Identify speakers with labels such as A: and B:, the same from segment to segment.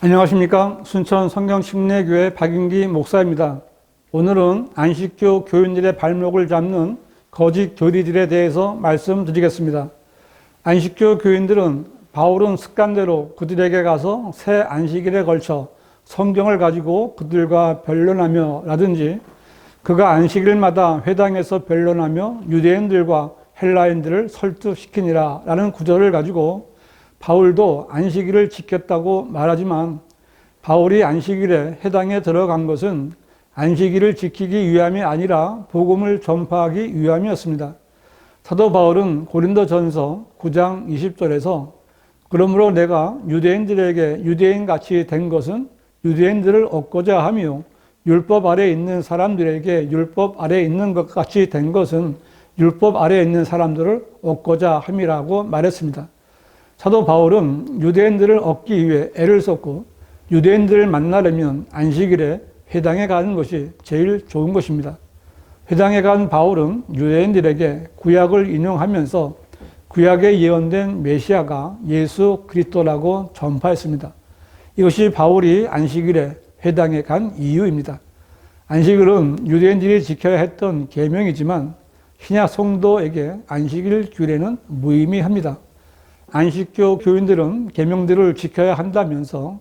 A: 안녕하십니까. 순천 성경침례교회 박윤기 목사입니다. 오늘은 안식교 교인들의 발목을 잡는 거짓 교리들에 대해서 말씀드리겠습니다. 안식교 교인들은 바울은 습관대로 그들에게 가서 새 안식일에 걸쳐 성경을 가지고 그들과 변론하며 라든지 그가 안식일마다 회당에서 변론하며 유대인들과 헬라인들을 설득시키니라 라는 구절을 가지고 바울도 안식일을 지켰다고 말하지만 바울이 안식일에 회당에 들어간 것은 안식일을 지키기 위함이 아니라 복음을 전파하기 위함이었습니다. 사도 바울은 고린도전서 9장 20절에서 그러므로 내가 유대인들에게 유대인같이 된 것은 유대인들을 얻고자 하며 율법 아래에 있는 사람들에게 율법 아래에 있는 것 같이 된 것은 율법 아래에 있는 사람들을 얻고자 함이라고 말했습니다. 사도 바울은 유대인들을 얻기 위해 애를 썼고 유대인들을 만나려면 안식일에 회당에 가는 것이 제일 좋은 것입니다. 회당에 간 바울은 유대인들에게 구약을 인용하면서 구약에 예언된 메시아가 예수 그리스도라고 전파했습니다. 이것이 바울이 안식일에 회당에 간 이유입니다. 안식일은 유대인들이 지켜야 했던 계명이지만 신약 성도에게 안식일 규례는 무의미합니다. 안식교 교인들은 계명들을 지켜야 한다면서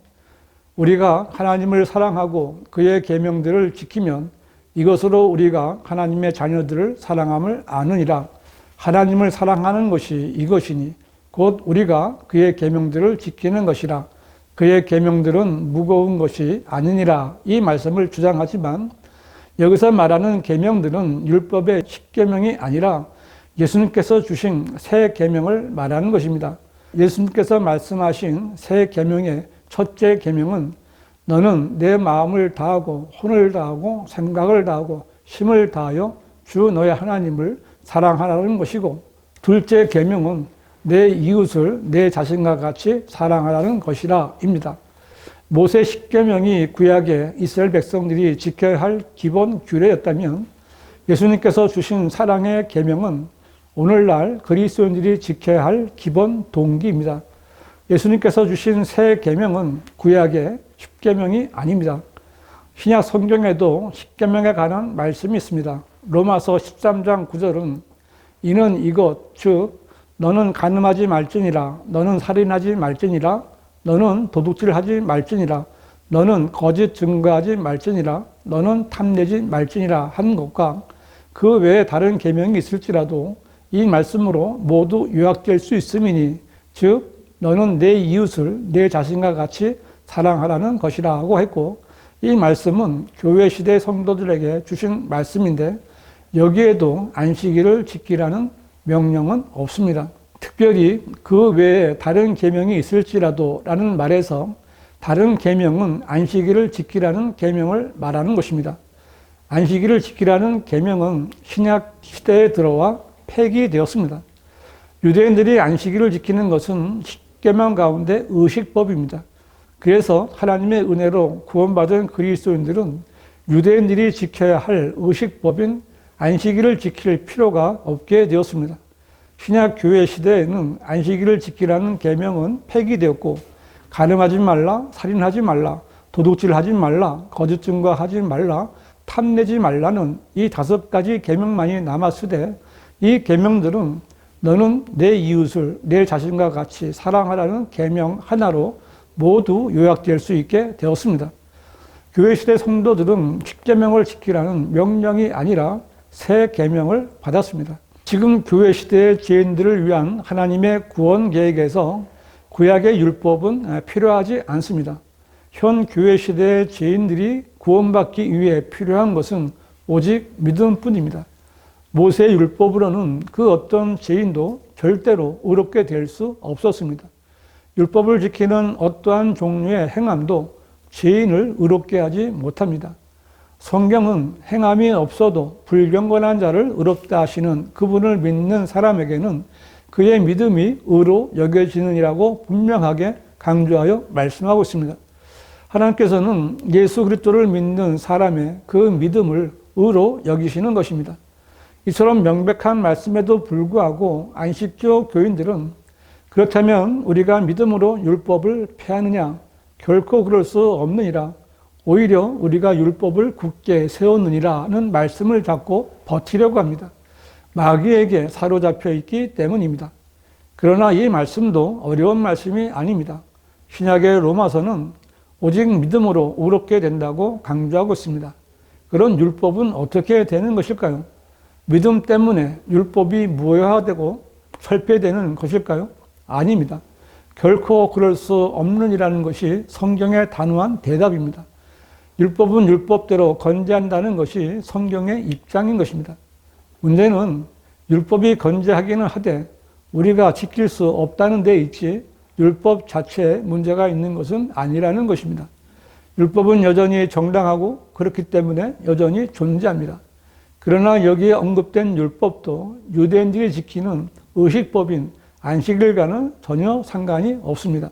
A: 우리가 하나님을 사랑하고 그의 계명들을 지키면 이것으로 우리가 하나님의 자녀들을 사랑함을 아느니라. 하나님을 사랑하는 것이 이것이니 곧 우리가 그의 계명들을 지키는 것이라. 그의 계명들은 무거운 것이 아니니라. 이 말씀을 주장하지만 여기서 말하는 계명들은 율법의 10계명이 아니라 예수님께서 주신 새 계명을 말하는 것입니다. 예수님께서 말씀하신 새 계명의 첫째 계명은 너는 내 마음을 다하고 혼을 다하고 생각을 다하고 힘을 다하여 주 너의 하나님을 사랑하라는 것이고, 둘째 계명은 내 이웃을 내 자신과 같이 사랑하라는 것이라 입니다. 모세 10계명이 구약의 이스라엘 백성들이 지켜야 할 기본 규례였다면 예수님께서 주신 사랑의 계명은 오늘날 그리스도인들이 지켜야 할 기본 동기입니다. 예수님께서 주신 새 계명은 구약의 10계명이 아닙니다. 신약 성경에도 10계명에 관한 말씀이 있습니다. 로마서 13장 9절은 이는 이것 즉 너는 간음하지 말지니라, 너는 살인하지 말지니라, 너는 도둑질하지 말지니라, 너는 거짓 증거하지 말지니라, 너는 탐내지 말지니라 한 것과 그 외에 다른 계명이 있을지라도 이 말씀으로 모두 요약될 수 있음이니 즉 너는 내 이웃을 내 자신과 같이 사랑하라는 것이라고 했고, 이 말씀은 교회 시대 성도들에게 주신 말씀인데 여기에도 안식일을 지키라는 명령은 없습니다. 특별히 그 외에 다른 계명이 있을지라도 라는 말에서 다른 계명은 안식일을 지키라는 계명을 말하는 것입니다. 안식일을 지키라는 계명은 신약 시대에 들어와 폐기되었습니다. 유대인들이 안식일을 지키는 것은 10계명 가운데 의식법입니다. 그래서 하나님의 은혜로 구원받은 그리스도인들은 유대인들이 지켜야 할 의식법인 안식일을 지킬 필요가 없게 되었습니다. 신약 교회 시대에는 안식일을 지키라는 계명은 폐기되었고 간음하지 말라, 살인하지 말라, 도둑질하지 말라, 거짓 증거하지 말라, 탐내지 말라는 이 5가지 계명만이 남았으되 이 계명들은 너는 내 이웃을 내 자신과 같이 사랑하라는 계명 하나로 모두 요약될 수 있게 되었습니다. 교회 시대 성도들은 10계명을 지키라는 명령이 아니라 새 계명을 받았습니다. 지금 교회 시대의 죄인들을 위한 하나님의 구원 계획에서 구약의 율법은 필요하지 않습니다. 현 교회 시대의 죄인들이 구원받기 위해 필요한 것은 오직 믿음뿐입니다. 모세 율법으로는 그 어떤 죄인도 절대로 의롭게 될 수 없었습니다. 율법을 지키는 어떠한 종류의 행함도 죄인을 의롭게 하지 못합니다. 성경은 행함이 없어도 불경건한 자를 의롭다 하시는 그분을 믿는 사람에게는 그의 믿음이 의로 여겨지느니라고 분명하게 강조하여 말씀하고 있습니다. 하나님께서는 예수 그리스도를 믿는 사람의 그 믿음을 의로 여기시는 것입니다. 이처럼 명백한 말씀에도 불구하고 안식교 교인들은 그렇다면 우리가 믿음으로 율법을 폐하느냐? 결코 그럴 수 없느니라. 오히려 우리가 율법을 굳게 세웠느니라는 말씀을 잡고 버티려고 합니다. 마귀에게 사로잡혀 있기 때문입니다. 그러나 이 말씀도 어려운 말씀이 아닙니다. 신약의 로마서는 오직 믿음으로 의롭게 된다고 강조하고 있습니다. 그런 율법은 어떻게 되는 것일까요? 믿음 때문에 율법이 무효화되고 철폐되는 것일까요? 아닙니다. 결코 그럴 수 없느니라는 것이 성경의 단호한 대답입니다. 율법은 율법대로 건재한다는 것이 성경의 입장인 것입니다. 문제는 율법이 건재하기는 하되 우리가 지킬 수 없다는 데 있지 율법 자체에 문제가 있는 것은 아니라는 것입니다. 율법은 여전히 정당하고 그렇기 때문에 여전히 존재합니다. 그러나 여기에 언급된 율법도 유대인들이 지키는 의식법인 안식일과는 전혀 상관이 없습니다.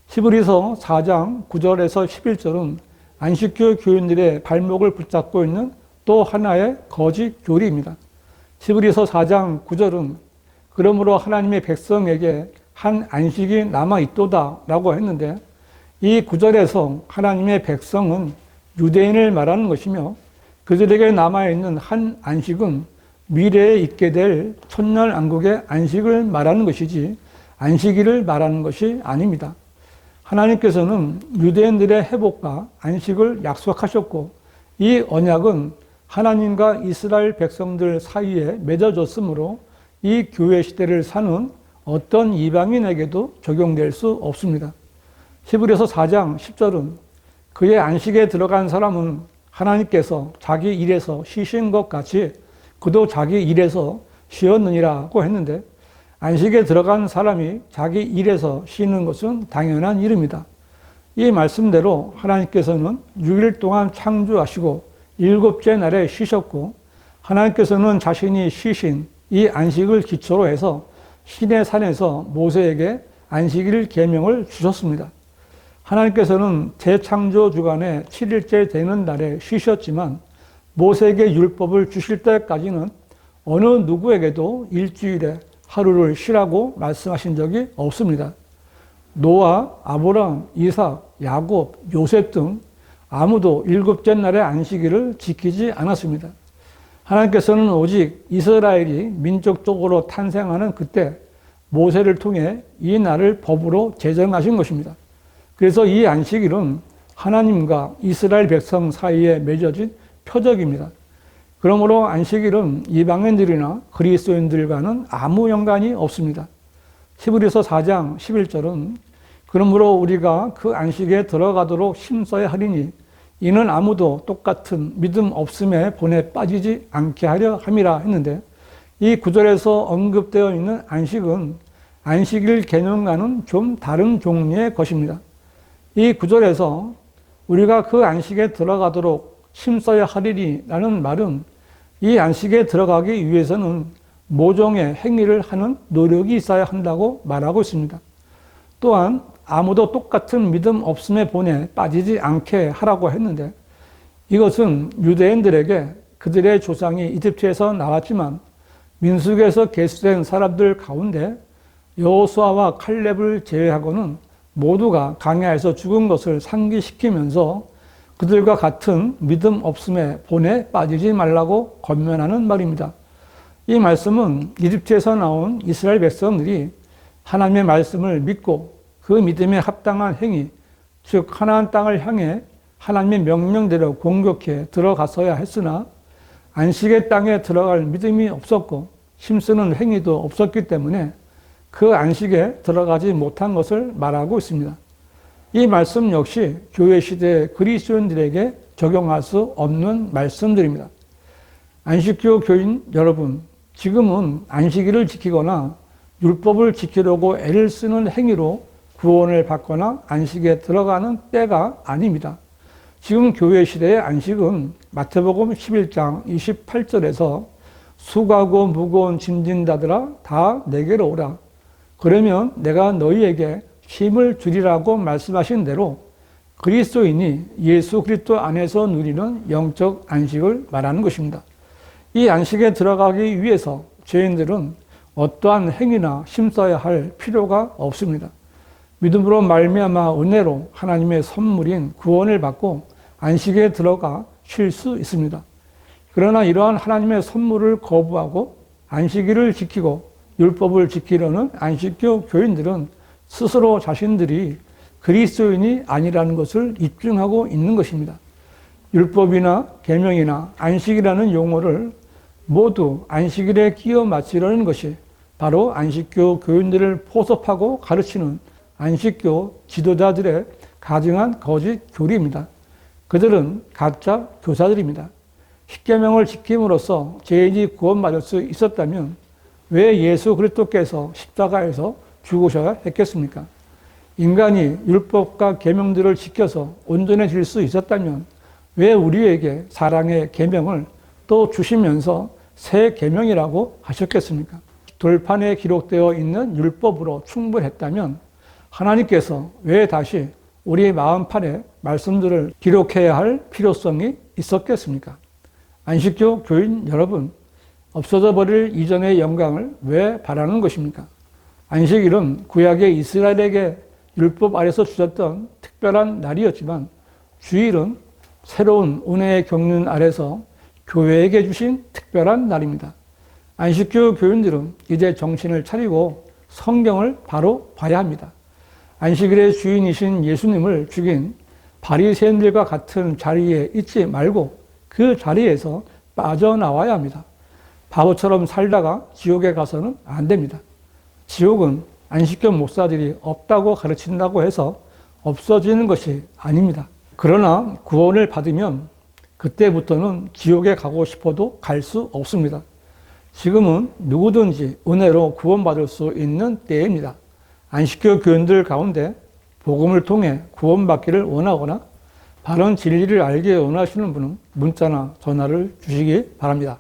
A: 히브리서 4장 9절에서 11절은 안식교 교인들의 발목을 붙잡고 있는 또 하나의 거짓 교리입니다. 히브리서 4장 9절은 그러므로 하나님의 백성에게 한 안식이 남아있도다 라고 했는데 이 9절에서 하나님의 백성은 유대인을 말하는 것이며 그들에게 남아있는 한 안식은 미래에 있게 될 천년왕국의 안식을 말하는 것이지 안식일을 말하는 것이 아닙니다. 하나님께서는 유대인들의 회복과 안식을 약속하셨고 이 언약은 하나님과 이스라엘 백성들 사이에 맺어졌으므로 이 교회 시대를 사는 어떤 이방인에게도 적용될 수 없습니다. 히브리서 4장 10절은 그의 안식에 들어간 사람은 하나님께서 자기 일에서 쉬신 것 같이 그도 자기 일에서 쉬었느니라고 했는데 안식에 들어간 사람이 자기 일에서 쉬는 것은 당연한 일입니다. 이 말씀대로 하나님께서는 6일 동안 창조하시고 7째 날에 쉬셨고 하나님께서는 자신이 쉬신 이 안식을 기초로 해서 시내 산에서 모세에게 안식일 계명을 주셨습니다. 하나님께서는 재창조 주간의 7일째 되는 날에 쉬셨지만 모세에게 율법을 주실 때까지는 어느 누구에게도 일주일에 하루를 쉬라고 말씀하신 적이 없습니다. 노아, 아브라함, 이삭, 야곱, 요셉 등 아무도 7째 날의 안식일을 지키지 않았습니다. 하나님께서는 오직 이스라엘이 민족적으로 탄생하는 그때 모세를 통해 이 날을 법으로 제정하신 것입니다. 그래서 이 안식일은 하나님과 이스라엘 백성 사이에 맺어진 표적입니다. 그러므로 안식일은 이방인들이나 그리스도인들과는 아무 연관이 없습니다. 히브리서 4장 11절은 그러므로 우리가 그 안식에 들어가도록 힘써야 하리니 이는 아무도 똑같은 믿음 없음에 본에 빠지지 않게 하려 함이라 했는데 이 구절에서 언급되어 있는 안식은 안식일 개념과는 좀 다른 종류의 것입니다. 이 구절에서 우리가 그 안식에 들어가도록 힘써야 하리니 라는 말은 이 안식에 들어가기 위해서는 모종의 행위를 하는 노력이 있어야 한다고 말하고 있습니다. 또한 아무도 똑같은 믿음 없음의 본에 빠지지 않게 하라고 했는데 이것은 유대인들에게 그들의 조상이 이집트에서 나왔지만 민수기에서 계수된 사람들 가운데 여호수아와 칼렙을 제외하고는 모두가 광야에서 죽은 것을 상기시키면서 그들과 같은 믿음 없음의 본에 빠지지 말라고 권면하는 말입니다. 이 말씀은 이집트에서 나온 이스라엘 백성들이 하나님의 말씀을 믿고 그 믿음에 합당한 행위, 즉 가나안 땅을 향해 하나님의 명령대로 공격해 들어갔어야 했으나 안식의 땅에 들어갈 믿음이 없었고 힘쓰는 행위도 없었기 때문에 그 안식에 들어가지 못한 것을 말하고 있습니다. 이 말씀 역시 교회 시대 그리스도인들에게 적용할 수 없는 말씀들입니다. 안식교 교인 여러분, 지금은 안식일을 지키거나 율법을 지키려고 애를 쓰는 행위로 구원을 받거나 안식에 들어가는 때가 아닙니다. 지금 교회 시대의 안식은 마태복음 11장 28절에서 수고하고 무거운 짐진 자들아 다 내게로 오라. 그러면 내가 너희에게 힘을 주리라고 말씀하신 대로 그리스도인이 예수 그리스도 안에서 누리는 영적 안식을 말하는 것입니다. 이 안식에 들어가기 위해서 죄인들은 어떠한 행위나 힘써야 할 필요가 없습니다. 믿음으로 말미암아 은혜로 하나님의 선물인 구원을 받고 안식에 들어가 쉴 수 있습니다. 그러나 이러한 하나님의 선물을 거부하고 안식일을 지키고 율법을 지키려는 안식교 교인들은 스스로 자신들이 그리스도인이 아니라는 것을 입증하고 있는 것입니다. 율법이나 계명이나 안식이라는 용어를 모두 안식일에 끼워 맞추려는 것이 바로 안식교 교인들을 포섭하고 가르치는 안식교 지도자들의 가증한 거짓 교리입니다. 그들은 가짜 교사들입니다. 십계명을 지킴으로써 죄인이 구원받을 수 있었다면 왜 예수 그리스도께서 십자가에서 죽으셔야 했겠습니까? 인간이 율법과 계명들을 지켜서 온전해질 수 있었다면 왜 우리에게 사랑의 계명을 또 주시면서 새 계명이라고 하셨겠습니까? 돌판에 기록되어 있는 율법으로 충분했다면 하나님께서 왜 다시 우리 마음판에 말씀들을 기록해야 할 필요성이 있었겠습니까? 안식교 교인 여러분, 없어져 버릴 이전의 영광을 왜 바라는 것입니까? 안식일은 구약의 이스라엘에게 율법 아래서 주셨던 특별한 날이었지만 주일은 새로운 은혜의 경륜 아래서 교회에게 주신 특별한 날입니다. 안식교 교인들은 이제 정신을 차리고 성경을 바로 봐야 합니다. 안식일의 주인이신 예수님을 죽인 바리새인들과 같은 자리에 있지 말고 그 자리에서 빠져나와야 합니다. 바보처럼 살다가 지옥에 가서는 안 됩니다. 지옥은 안식교 목사들이 없다고 가르친다고 해서 없어지는 것이 아닙니다. 그러나 구원을 받으면 그때부터는 지옥에 가고 싶어도 갈 수 없습니다. 지금은 누구든지 은혜로 구원받을 수 있는 때입니다. 안식교 교인들 가운데 복음을 통해 구원받기를 원하거나 바른 진리를 알게 원하시는 분은 문자나 전화를 주시기 바랍니다.